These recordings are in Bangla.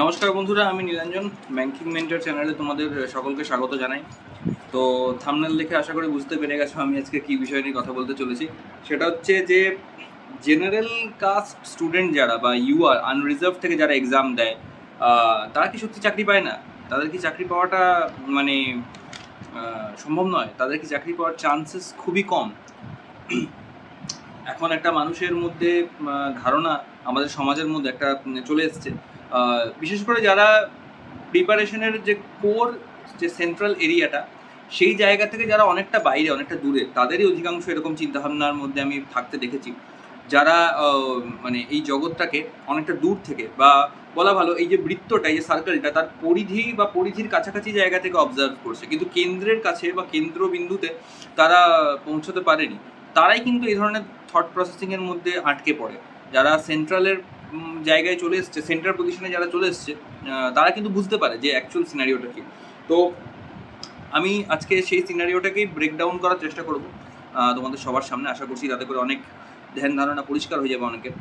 নমস্কার বন্ধুরা, আমি নীলাঞ্জন। ব্যাংকিং মেন্টর চ্যানেলে তোমাদের সকলকে স্বাগত জানাই। তো থাম্বনেল দেখে আশা করি বুঝতে পেরে গেছো আমি আজকে কী বিষয় নিয়ে কথা বলতে চলেছি। সেটা হচ্ছে যে জেনারেল কাস্ট স্টুডেন্ট যারা বা ইউআর আনরিজার্ভ থেকে যারা এক্সাম দেয়, তারা কি সত্যি চাকরি পায় না? তাদের কি চাকরি পাওয়াটা মানে সম্ভব নয়? তাদের কি চাকরি পাওয়ার চান্সেস খুবই কম? এখন একটা মানুষের মধ্যে ধারণা, আমাদের সমাজের মধ্যে একটা চলে এসছে, বিশেষ করে যারা প্রিপারেশনের যে কোর, যে সেন্ট্রাল এরিয়াটা, সেই জায়গা থেকে যারা অনেকটা বাইরে, অনেকটা দূরে, তাদেরই অধিকাংশ এরকম চিন্তাভাবনার মধ্যে আমি থাকতে দেখেছি। যারা মানে এই জগৎটাকে অনেকটা দূর থেকে, বা বলা ভালো এই যে বৃত্তটা, এই যে সার্কেলটা, তার পরিধি বা পরিধির কাছাকাছি জায়গা থেকে অবজার্ভ করছে, কিন্তু কেন্দ্রের কাছে বা কেন্দ্রবিন্দুতে তারা পৌঁছতে পারেনি। তারাই কিন্তু এই ধরনের থট প্রসেসিংয়ের মধ্যে আটকে পড়ে। যারা সেন্ট্রালের জায়গায় চলে এসছে, সেন্ট্রাল পজিশনে যারা চলে এসছে, তারা কিন্তু বুঝতে পারে যে অ্যাকচুয়াল সিনারিওটা কি। তো আমি আজকে সেই সিনারিওটাকেই ব্রেকডাউন করার চেষ্টা করব তোমাদের সবার সামনে। আশা করছি তাতে করে অনেক ধ্যান ধারণা পরিষ্কার হয়ে যাবে অনেকের।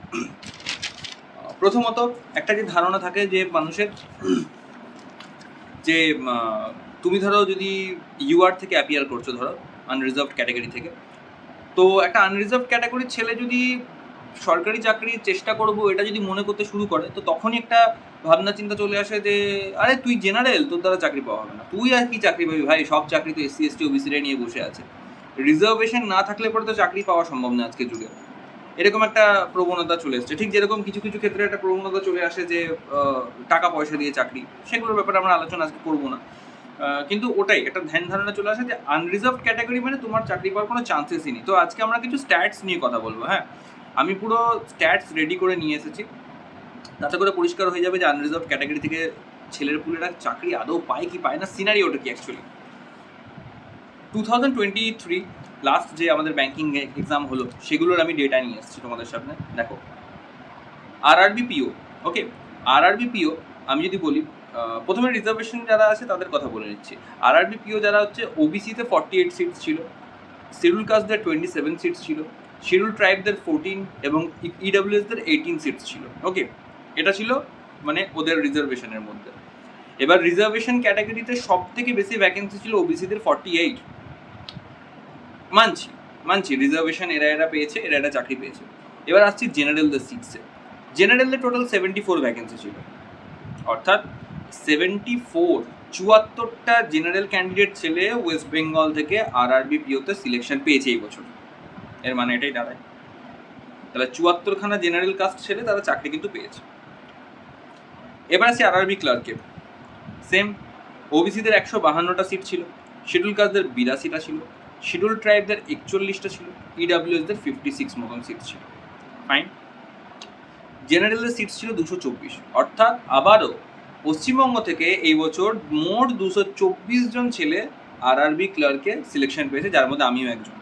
প্রথমত, একটা যে ধারণা থাকে যে মানুষের, যে তুমি ধরো যদি ইউআর থেকে অ্যাপিয়ার করছো, ধরো আনরিজার্ভড ক্যাটাগরি থেকে, তো একটা আনরিজার্ভড ক্যাটাগরির ছেলে যদি সরকারি চাকরির চেষ্টা করবো এটা যদি মনে করতে শুরু করে, তো তখনই একটা ভাবনা চিন্তা চলে আসে যে আরে তুই জেনারেল, তোর দ্বারা চাকরি পাওয়া হবে না, তুই আর কি চাকরি পাবি ভাই, সব চাকরি তো এসসি এসটি ওবিসিরা নিয়ে বসে আছে। রিজার্ভেশন না থাকলে পরে তো চাকরি পাওয়া সম্ভব না আজকের যুগে। এরকম একটা প্রবণতা চলে এসছে। ঠিক যেরকম কিছু কিছু ক্ষেত্রে একটা প্রবণতা চলে আসে যে টাকা পয়সা দিয়ে চাকরি, সেগুলোর ব্যাপারে আমরা আলোচনা আজকে করবো না। কিন্তু ওটাই একটা ধ্যান ধারণা চলে আসে যে আনরিজার্ভ ক্যাটাগরি মানে তোমার চাকরি পাওয়ার কোনো চান্সেসই নেই। তো আজকে আমরা কিছু স্ট্যাটস নিয়ে কথা বলবো। হ্যাঁ, আমি পুরো স্ট্যাটস রেডি করে নিয়ে এসেছি, তাতে করে পরিষ্কার হয়ে যাবে যে আনরিজার্ভ ক্যাটাগরি থেকে ছেলের পুলেরা চাকরি আদৌ পায় কি পায় না, সিনারিওটা কি অ্যাকচুয়ালি। 2023 লাস্ট যে আমাদের ব্যাংকিং এক্সাম হলো, সেগুলোর আমি ডেটা নিয়ে এসেছি তোমাদের সামনে। দেখো, আরআরবি পিও, ওকে, আরআরবি পিও আমি যদি বলি, প্রথমে রিজার্ভেশন যারা আছে তাদের কথা বলে নিচ্ছি। আরআরবি পিও যারা হচ্ছে, ওবিসিতে 48 সিটস ছিল, শিডিউল কাস্টদের 27 সিটস ছিল, শিডিউল ট্রাইবদের 14 এবং ইডাব্লিউএসদের 18 সিটস ছিল। ওকে, এটা ছিল মানে ওদের রিজার্ভেশনের মধ্যে। এবার রিজার্ভেশন ক্যাটাগরিতে সব থেকে বেশি ভ্যাকেন্সি ছিল ওবিসিদের 48। মানছি রিজার্ভেশন এরা পেয়েছে, এরা চাকরি পেয়েছে। এবার আসছি জেনারেলদের সিটসে। জেনারেলদের টোটাল 74 ভ্যাকেন্সি ছিল, অর্থাৎ 74টা জেনারেল ক্যান্ডিডেট ছেলে ওয়েস্ট বেঙ্গল থেকে আরআরবি পিওতে সিলেকশন পেয়েছে এই বছর। এর মানে এটাই দাঁড়ায়, তাহলে 74খানা জেনারেল কাস্ট ছেলে তারা চাকরি কিন্তু পেয়েছে। এবার আছে আরআরবি ক্লার্কে, সেম, ওবিসিদের 152টা সিট ছিল, শিডিউল কাস্টদের 82টা ছিল, শিডিউল ট্রাইবদের 41টা ছিল, ইডাব্লিউএসদের 56 মতন সিট ছিল। ফাইন। জেনারেলের সিট ছিল 224, অর্থাৎ আবারও পশ্চিমবঙ্গ থেকে এই বছর মোট 224 জন ছেলে আরআরবি ক্লার্কে সিলেকশন পেয়েছে, যার মধ্যে আমিও একজন।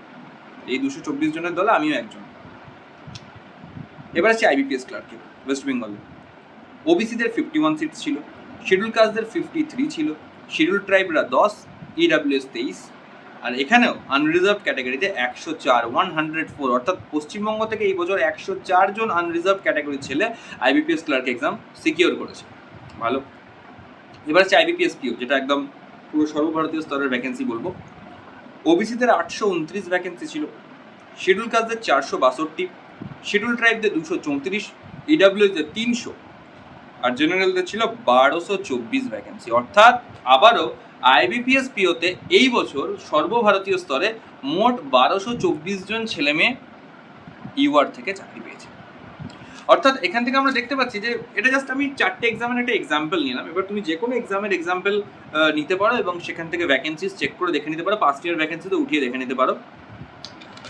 এই 224 জনের দলে আমিও একজন। এবার আছে আইবিপিএস ক্লার্কে ওয়েস্ট বেঙ্গলে, ওবিসিদের 51 সিট ছিল, শিডিউল কাস্টদের 53 ছিল, শিডিউল ট্রাইবরা 10, ইডাব্লিউএস 23, আর এখানেও আনরিজার্ভ ক্যাটাগরিতে 104, অর্থাৎ পশ্চিমবঙ্গ থেকে এই বছর 104 জন আনরিজার্ভ ক্যাটাগরির ছেলে আইবিপিএস ক্লার্ক এক্সাম সিকিওর করেছে। ভালো। এবার হচ্ছে আইবিপিএস পিও, যেটা একদম পুরো সর্বভারতীয় স্তরের ভ্যাকেন্সি বলবো। ওবিসিদের 829 ভ্যাকেন্সি ছিল, শিডিউল কাস্টদের 462, শিডিউল ট্রাইবদের 234, ইডাব্লিউএসদের 300, আর জেনারেলদের ছিল 1224 ভ্যাকেন্সি। অর্থাৎ আবারও আইবিপিএস পিওতে এই বছর সর্বভারতীয় স্তরে মোট 1224 জন ছেলে মেয়ে ইউআর থেকে চাকরি পেয়েছে। অর্থাৎ এখান থেকে আমরা দেখতে পাচ্ছি যে এটা জাস্ট আমি 4টে এক্সামের একটা এক্সাম্পল নিলাম। এবার তুমি যে কোনো এক্সামের এক্সাম্পল নিতে পারো এবং সেখান থেকে ভ্যাকেন্সিস চেক করে দেখে নিতে পারো, পাস্ট ইয়ার ভ্যাকেন্সি তো উঠিয়ে দেখে নিতে পারো।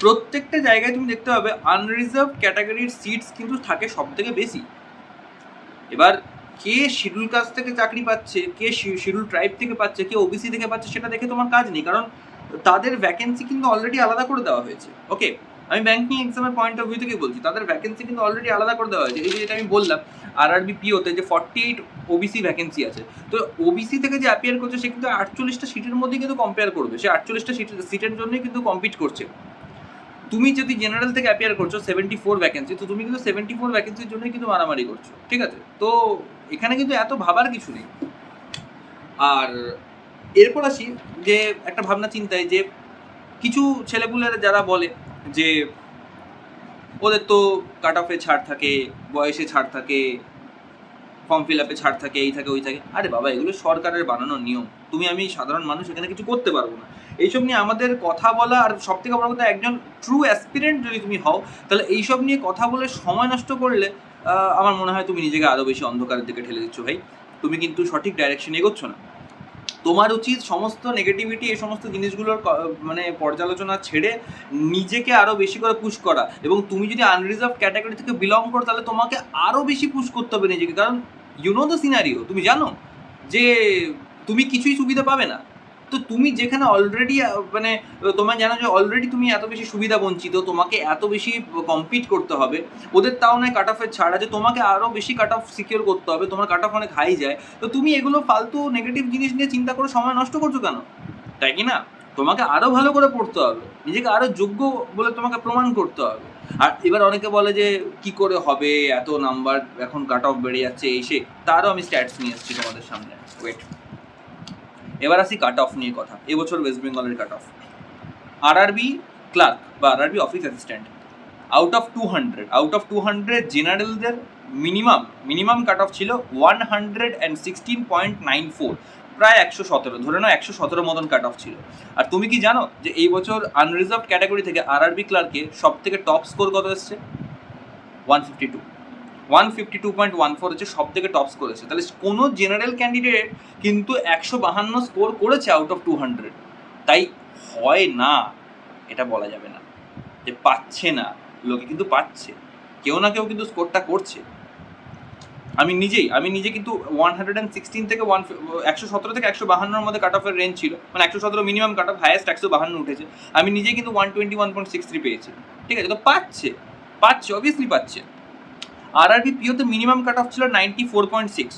প্রত্যেকটা জায়গায় তুমি দেখতে পাবে আনরিজার্ভ ক্যাটাগরির সিটস কিন্তু থাকে সব থেকে বেশি। এবার কে শিডিউল কাস্ট থেকে চাকরি পাচ্ছে, কে শিডিউল ট্রাইব থেকে পাচ্ছে, কে ওবিসি থেকে পাচ্ছে, সেটা দেখে তোমার কাজ নেই, কারণ তাদের ভ্যাকেন্সি কিন্তু অলরেডি আলাদা করে দেওয়া হয়েছে। ওকে, আমি ব্যাংকিং এক্সামের পয়েন্ট অফ ভিউ থেকে বলছি, তাদের ভ্যাকেন্সি কিন্তু অলরেডি আলাদা করে দেওয়া হয়েছে। এই যেটা আমি বললাম আরআরবি পিওতে যে 48 ওবিসি ভ্যাকেন্সি আছে, তো ওবিসি থেকে যে অ্যাপিয়ার করছে সে কিন্তু 48টা সিটের মধ্যেই কিন্তু কম্পেয়ার করবে, সে 48টা সিটের জন্যই কিন্তু কম্পিট করছে। তুমি যদি জেনারেল থেকে অ্যাপিয়ার করছো 74 ভ্যাকেন্সি, তো তুমি কিন্তু 74 ভ্যাকেন্সির জন্যই কিন্তু মারামারি করছো, ঠিক আছে? তো এখানে কিন্তু এত ভাবার কিছু নেই। আর এরপর আসি যে একটা ভাবনা চিন্তায়, যে কিছু ছেলেপুলেরা যারা বলে যে ওদের তো কাট অফে ছাড় থাকে, বয়সে ছাড় থাকে, ফর্ম ফিল আপে ছাড় থাকে, এই থাকে ওই থাকে। আরে বাবা, এগুলো সরকারের বানানোর নিয়ম, তুমি আমি সাধারণ মানুষ এখানে কিছু করতে পারবো না। এইসব নিয়ে আমাদের কথা বলা, আর সব থেকে বড় কথা, একজন ট্রু অ্যাসপিরেন্ট যদি তুমি হও, তাহলে এইসব নিয়ে কথা বলে সময় নষ্ট করলে আমার মনে হয় তুমি নিজেকে আরও বেশি অন্ধকারের দিকে ঠেলে দিচ্ছ ভাই। তুমি কিন্তু সঠিক ডাইরেকশনে এগোচ্ছ না। তোমার উচিত সমস্ত নেগেটিভিটি, এই সমস্ত জিনিসগুলোর মানে পর্যালোচনা ছেড়ে নিজেকে আরও বেশি করে পুশ করা। এবং তুমি যদি আনরিজার্ভ ক্যাটাগরি থেকে বিলং করো, তাহলে তোমাকে আরও বেশি পুশ করতে হবে নিজেকে। কারণ ইউ নো দ্য সিনারিও, তুমি জানো যে তুমি কিছুই সুবিধা পাবে না। তো তুমি যেখানে অলরেডি মানে তোমার জানো যে অলরেডি তুমি এত বেশি সুবিধা বঞ্চিত, তোমাকে এত বেশি কম্পিট করতে হবে, ওদের তাও নয় কাট অফের ছাড় আছে, তোমাকে আরও বেশি কাট অফ সিকিওর করতে হবে, তোমার কাট অফ অনেক হাই যায়। তো তুমি এগুলো ফালতু নেগেটিভ জিনিস নিয়ে চিন্তা করে সময় নষ্ট করছো কেন? তাই কি না? তোমাকে আরও ভালো করে পড়তে হবে, নিজেকে আরও যোগ্য বলে তোমাকে প্রমাণ করতে হবে। আর এবার অনেকে বলে যে কি করে হবে, এত নাম্বার এখন কাট অফ বেড়ে যাচ্ছে, এই সে। তারও আমি স্ট্যাটস নিয়ে এসেছি তোমাদের সামনে, ওয়েট। এবার আসি কাট অফ নিয়ে কথা। এবছর ওয়েস্ট বেঙ্গলের কাট অফ, আরআরবি ক্লার্ক বা RRB office assistant, out of 200 জেনারেলদের মিনিমাম কাট অফ ছিল 116.94, প্রায় 117, ধরে নাও 117 মতন কাট অফ ছিল। আর তুমি কি জানো যে এই বছর আনরিজার্ভ ক্যাটাগরি থেকে আরআরবি ক্লার্কে সব থেকে টপ স্কোর কত এসছে? 152.14 হচ্ছে সব থেকে টপ স্কোর এসেছে। তাহলে কোনো জেনারেল ক্যান্ডিডেট কিন্তু 152 স্কোর করেছে আউট অফ 200। তাই হয় না, এটা বলা যাবে না যে পাচ্ছে না, লোকে কিন্তু পাচ্ছে, কেউ না কেউ কিন্তু স্কোরটা করছে। আমি নিজে কিন্তু 116 থেকে 117 থেকে 152 মধ্যে কাট অফের রেঞ্জ ছিল, মানে 117 মিনিমাম কাট অফ, হাইয়েস্ট 152 উঠেছে। আমি নিজে কিন্তু 121.63 পেয়েছি, ঠিক আছে? তো পাচ্ছে অবভিয়াসলি পাচ্ছে। আরআরবি পিওতে মিনিমাম কাট অফ ছিল 94.6,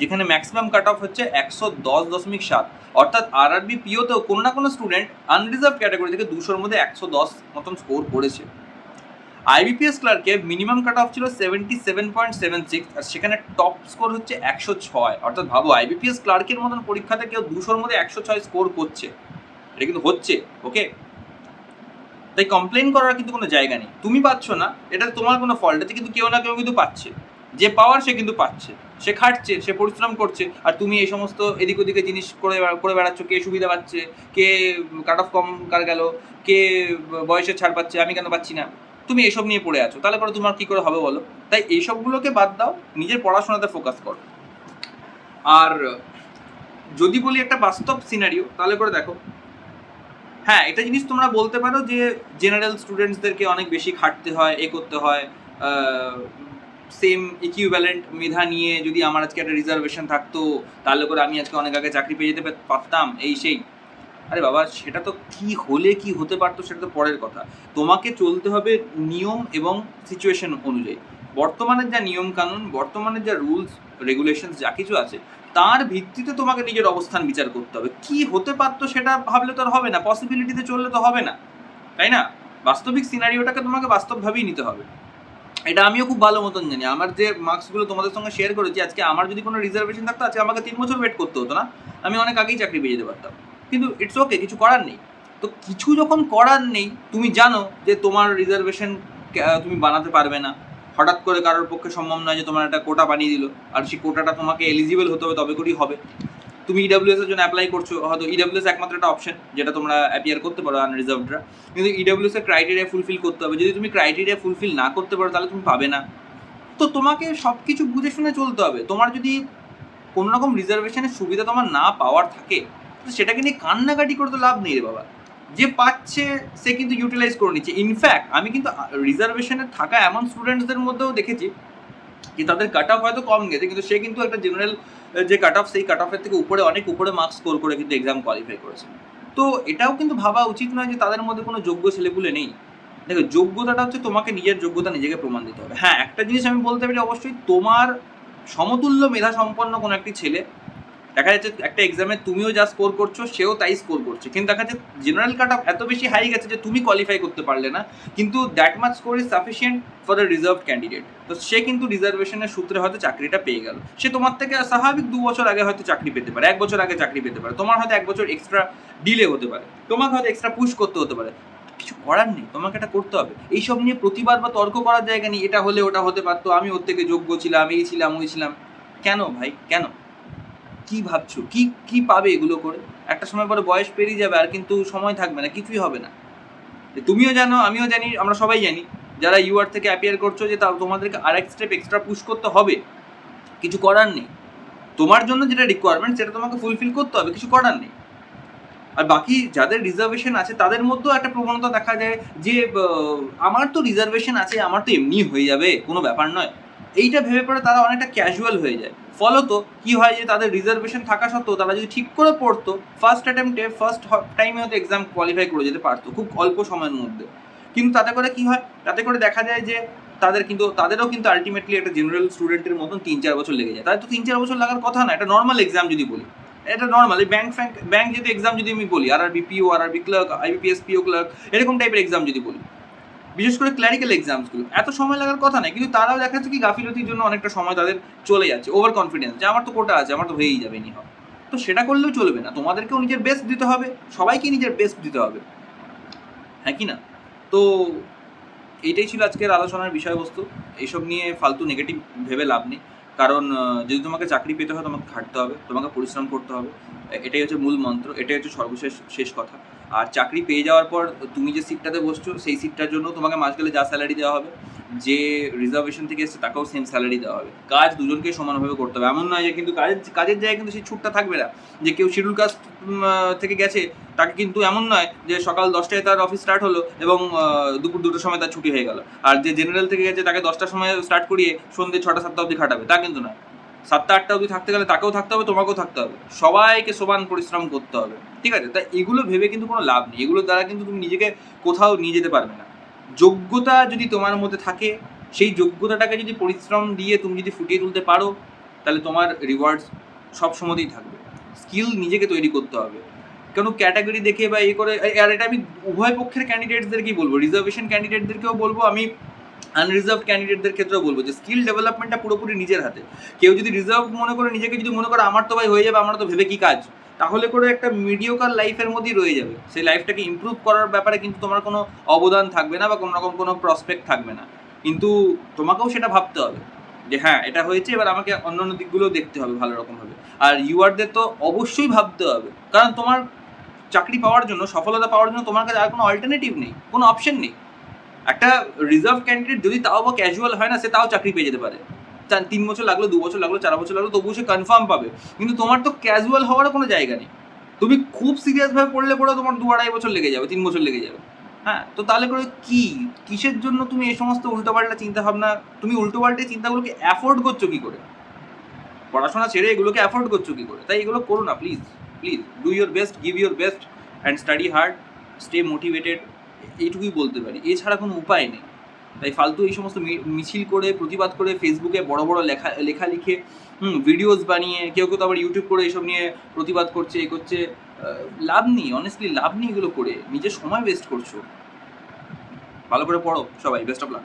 যেখানে ম্যাক্সিমাম কাট অফ হচ্ছে 110.7। অর্থাৎ আরআরবি পিওতেও কোনো না কোনো স্টুডেন্ট আনরিজার্ভ ক্যাটাগরি থেকে 200-র মধ্যে 110 মতন স্কোর করেছে। আইবিপিএস ক্লার্কে মিনিমাম কাট অফ ছিল 77.76, আর সেখানে টপ স্কোর হচ্ছে 106। অর্থাৎ ভাবো, আইবিপিএস ক্লার্কের মতন পরীক্ষাতে কেউ 200-র মধ্যে 106 স্কোর করছে, এটা কিন্তু হচ্ছে, ওকে? তাই কমপ্লেন করার কিন্তু কোনো জায়গা নেই। তুমি পাচ্ছ না, এটা তোমার কোনো ফল্ট আছে, কিন্তু কেউ না কেউ কিন্তু পাচ্ছে। যে পাওয়ার সে কিন্তু পাচ্ছে, সে খাটছে, সে পরিশ্রম করছে। আর তুমি এই সমস্ত এদিক ওদিকে জিনিস করে বেড়াচ্ছ। কে সুবিধা পাচ্ছে, কে কাট অফ কম কার গেল, কে বয়সের ছাড় পাচ্ছে, আমি কেন পাচ্ছি না, তুমি এসব নিয়ে পড়ে আছো। তাহলে পরে তোমার কী করে হবে বলো? তাই এইসবগুলোকে বাদ দাও, নিজের পড়াশোনাতে ফোকাস করো। আর যদি বলি একটা বাস্তব সিনারিও, তাহলে করে দেখো, হ্যাঁ, এটা জিনিস তোমরা বলতে পারো যে জেনারেল স্টুডেন্টসদেরকে অনেক বেশি খাটতে হয়, এ করতে হয়। সেম ইকুইভ্যালেন্ট মেধা নিয়ে যদি আমার আজকে একটা রিজার্ভেশন থাকতো, তাহলে করে আমি আজকে অনেক আগে চাকরি পেয়ে যেতে পারতাম, এই সেই। আরে বাবা, সেটা তো কি হলে কি হতে পারতো সেটা তো পরের কথা। তোমাকে চলতে হবে নিয়ম এবং সিচুয়েশন অনুযায়ী। বর্তমানের যা নিয়ম কানুন, বর্তমানের যা রুলস রেগুলেশনস যা কিছু আছে, তার ভিত্তিতে তোমাকে নিজের অবস্থান বিচার করতে হবে। কি হতে পারতো সেটা ভাবলে তো আর হবে না, পসিবিলিটিতে চললে তো হবে না, তাই না? বাস্তবিক সিনারিওটাকে তোমাকে বাস্তবভাবেই নিতে হবে। এটা আমিও খুব ভালো মতন জানি। আমার যে মার্কসগুলো তোমাদের সঙ্গে শেয়ার করেছি, আজকে আমার যদি কোনো রিজার্ভেশন থাকতো, আজকে আমাকে 3 বছর ওয়েট করতে হতো না, আমি অনেক আগেই চাকরি পেয়ে যেতে পারতাম। কিন্তু ইটস ওকে, কিছু করার নেই। তো কিছু যখন করার নেই, তুমি জানো যে তোমার রিজার্ভেশন তুমি বানাতে পারবে না, হঠাৎ করে কারোর পক্ষে সম্ভব নয় যে তোমার একটা কোটা বানিয়ে দিল, আর সেই কোটাটা তোমাকে এলিজিবল হতে হবে, তবে করেই হবে। তুমি ইডাব্লিউএস এর জন্য অ্যাপ্লাই করছো, হয়তো ইডাব্লিউএস একমাত্র একটা অপশন যেটা তোমরা অ্যাপিয়ার করতে পারো আনরিজার্ভডরা, কিন্তু ইডাব্লিউএস এর ক্রাইটেরিয়া ফুলফিল করতে হবে। যদি তুমি ক্রাইটেরিয়া ফুলফিল না করতে পারো, তাহলে তুমি পাবে না। তো তোমাকে সব কিছু বুঝে শুনে চলতে হবে। তোমার যদি কোনো রকম রিজার্ভেশনের সুবিধা তোমার না পাওয়ার থাকে, তো সেটাকে নিয়ে কান্নাকাটি করে তো লাভ নেই রে বাবা। যে পাচ্ছে সে কিন্তু ইউটিলাইজ করে নিচ্ছে। ইনফ্যাক্ট আমি কিন্তু রিজার্ভেশনে থাকা এমন স্টুডেন্টসদের মধ্যেও দেখেছি যে তাদের কাট অফ হয়তো কম গেছে, কিন্তু সে কিন্তু একটা জেনারেল যে কাট অফ, সেই কাট অফের থেকে উপরে অনেক উপরে মার্কস স্কোর করে কিন্তু এক্সাম কোয়ালিফাই করেছে। তো এটাও কিন্তু ভাবা উচিত নয় যে তাদের মধ্যে কোনো যোগ্য ছেলেপুলে নেই। দেখো, যোগ্যতাটা হচ্ছে তোমাকে নিজের যোগ্যতা নিজেকে প্রমাণ দিতে হবে। হ্যাঁ, একটা জিনিস আমি বলতে পারি, অবশ্যই তোমার সমতুল্য মেধা সম্পন্ন কোনো একটি ছেলে দেখা যাচ্ছে একটা এক্সামে তুমিও যা স্কোর করছো সেও তাই স্কোর করছে, কিন্তু দেখা যাচ্ছে জেনারেল কাট অফ এত বেশি হাই গেছে যে তুমি কোয়ালিফাই করতে পারলে না, কিন্তু that much score is sufficient for the reserve candidate. তো সে কিন্তু রিজার্ভেশনের সূত্রে হয়তো চাকরিটা পেয়ে গেল। সে তোমার থেকে স্বাভাবিক 2 বছর আগে হয়তো চাকরি পেতে পারে, 1 বছর আগে চাকরি পেতে পারে, তোমার হয়তো 1 বছর এক্সট্রা ডিলে হতে পারে, তোমাকে হয়তো এক্সট্রা পুশ করতে হতে পারে, কিছু করার নেই, তোমাকে এটা করতে হবে। এইসব নিয়ে প্রতিবাদ বা তর্ক করার জায়গা নেই, এটা হলে ওটা হতে পারতো, আমি ওর থেকে যোগ্য ছিলাম, এই ছিলাম ওই ছিলাম। কেন ভাই, কেন? কি ভাবছো, কি কি পাবে এগুলো করে? একটা সময় পরে বয়স পেরিয়ে যাবে আর কিন্তু সময় থাকবে না, কিছুই হবে না। তুমিও জানো, আমিও জানি, আমরা সবাই জানি, যারা ইউআর থেকে অ্যাপিয়ার করছো, যে তাও তোমাদেরকে আরেক স্টেপ এক্সট্রা পুশ করতে হবে, কিছু করার নেই। তোমার জন্য যেটা রিকোয়ারমেন্ট সেটা তোমাকে ফুলফিল করতে হবে, কিছু করার নেই। আর বাকি যাদের রিজার্ভেশন আছে তাদের মধ্যেও একটা প্রবণতা দেখা যায় যে আমার তো রিজার্ভেশন আছে, আমার তো এমনি হয়ে যাবে, কোনো ব্যাপার নয়, এইটা ভেবে পড়ে তারা অনেকটা ক্যাজুয়াল হয়ে যায়। ফলত কি হয় যে তাদের রিজার্ভেশন থাকা সত্ত্বেও তারা যদি ঠিক করে পড়তো, ফার্স্ট অ্যাটেম্পটে ফার্স্ট টাইমে হয়তো এক্সাম কোয়ালিফাই করে যেতে পারতো খুব অল্প সময়ের মধ্যে। কিন্তু তাতে করে কি হয়, তাতে করে দেখা যায় যে তাদেরও কিন্তু আলটিমেটলি একটা জেনারেল স্টুডেন্টের মতন 3-4 বছর লেগে যায়। তাদের তো 3-4 বছর লাগার কথা না, এটা নর্মাল এক্সাম যদি বলি, এটা নর্মাল এই ব্যাংক যদি এক্সাম যদি আমি বলি, RRB PO, RRB clerk, IBPS PO clerk, এরকম টাইপের এক্সাম যদি বলি, বিশেষ করে ক্ল্যারিক্যাল এক্সামসগুলো এত সময় লাগার কথা নাই, কিন্তু তারাও দেখা যাচ্ছে কি গাফিলতির জন্য অনেকটা সময় তাদের চলে যাচ্ছে, ওভার কনফিডেন্স যে আমার তো কোটা আছে, আমার তো হয়েই যাবে নি হয়। তো সেটা করলেও চলবে না, তোমাদেরকেও নিজের বেস্ট দিতে হবে, সবাইকে নিজের বেস্ট দিতে হবে, হ্যাঁ কি না? তো এইটাই ছিল আজকের আলোচনার বিষয়বস্তু। এইসব নিয়ে ফালতু নেগেটিভ ভেবে লাভ নেই, কারণ যদি তোমাকে চাকরি পেতে হয় তোমাকে খাটতে হবে, তোমাকে পরিশ্রম করতে হবে, এটাই হচ্ছে মূল মন্ত্র, এটাই হচ্ছে সর্বশেষ শেষ কথা। আর চাকরি পেয়ে যাওয়ার পর তুমি যে সিটটাতে বসছো সেই সিটটার জন্য তোমাকে মাস গেলে যা স্যালারি দেওয়া হবে, যে রিজার্ভেশন থেকে এসছে তাকেও সেম স্যালারি দেওয়া হবে। কাজ দুজনকেই সমানভাবে করতে হবে, এমন নয় যে কিন্তু কাজের জায়গায় কিন্তু সেই ছুটটা থাকবে না, যে কেউ শিডিউল কাস্ট থেকে গেছে তাকে কিন্তু এমন নয় যে সকাল 10টায় তার অফিস স্টার্ট হলো এবং দুপুর 2টোর সময় তার ছুটি হয়ে গেল, আর যে জেনারেল থেকে গেছে তাকে 10টার সময় স্টার্ট করিয়ে সন্ধ্যে 6টা-7টা অবধি খাটাবে, তা কিন্তু না। 7টা-8টা অবধি থাকতে গেলে তাকেও থাকতে হবে, তোমাকেও থাকতে হবে, সবাইকে সমান পরিশ্রম করতে হবে, ঠিক আছে? তাই এগুলো ভেবে কিন্তু কোনো লাভ নেই, এগুলোর দ্বারা কিন্তু তুমি নিজেকে কোথাও নিয়ে যেতে পারবে না। যোগ্যতা যদি তোমার মধ্যে থাকে, সেই যোগ্যতাটাকে যদি পরিশ্রম দিয়ে তুমি যদি ফুটিয়ে তুলতে পারো, তাহলে তোমার রিওয়ার্ডস সব সময়তেই থাকবে। স্কিল নিজেকে তৈরি করতে হবে, কেন ক্যাটাগরি দেখে বা এই করে। আর এটা আমি উভয় পক্ষের ক্যান্ডিডেটসদেরকেই বলবো, রিজার্ভেশন ক্যান্ডিডেটদেরকেও বলবো, আমি আনরিজার্ভ ক্যান্ডিডেটদের ক্ষেত্রেও বলবো যে স্কিল ডেভেলপমেন্টটা পুরোপুরি নিজের হাতে। কেউ যদি রিজার্ভ মনে করে নিজেকে, যদি মনে করে আমার তো ভাই হয়ে যাবে, আমার তো ভেবে কি কাজ, তাহলে করে একটা মিডিওকার লাইফের মধ্যেই রয়ে যাবে। সেই লাইফটাকে ইমপ্রুভ করার ব্যাপারে কিন্তু তোমার কোনো অবদান থাকবে না বা কোনো রকম কোনো প্রসপেক্ট থাকবে না। কিন্তু তোমাকেও সেটা ভাবতে হবে যে হ্যাঁ এটা হয়েছে, এবার আমাকে অন্যান্য দিকগুলোও দেখতে হবে ভালো রকমভাবে। আর ইউআরদের তো অবশ্যই ভাবতে হবে, কারণ তোমার চাকরি পাওয়ার জন্য, সফলতা পাওয়ার জন্য তোমার কাছে আর কোনো অল্টারনেটিভ নেই, কোনো অপশন নেই। একটা রিজার্ভ ক্যান্ডিডেট যদি তাও বা ক্যাজুয়াল হয় না, সে তাও চাকরি পেয়ে যেতে পারে, 3 বছর লাগলো, 2 বছর লাগলো, 4 বছর লাগলো, তবুও সে কনফার্ম পাবে। কিন্তু তোমার তো ক্যাজুয়াল হওয়ারও কোনো জায়গা নেই, তুমি খুব সিরিয়াসভাবে পড়লে পড়েও তোমার 2-2.5 বছর লেগে যাবে, 3 বছর লেগে যাবে। হ্যাঁ, তো তাহলে করে কিসের জন্য তুমি এই সমস্ত উল্টোপাল্টা চিন্তাভাবনা, তুমি উল্টোপাল্টে চিন্তাগুলোকে অ্যাফোর্ড করছো কী করে? পড়াশোনা ছেড়ে এগুলোকে অ্যাফোর্ড করছো কী করে? তাই এগুলো করো না please, please do your best, give your best and study hard, stay motivated, এইটুকুই বলতে পারি, এছাড়া কোনো উপায় নেই। তাই ফালতু এই সমস্ত মিছিল করে, প্রতিবাদ করে, ফেসবুকে বড় বড় লেখা লিখে, ভিডিওস বানিয়ে, কেউ কেউ তো আবার ইউটিউব করে এইসব নিয়ে প্রতিবাদ করছে, এ করছে, লাভ নেই, অনেস্টলি লাভ নেই এগুলো করে, নিজের সময় ওয়েস্ট করছো। ভালো করে পড়ো সবাই, বেস্ট অফ লাক।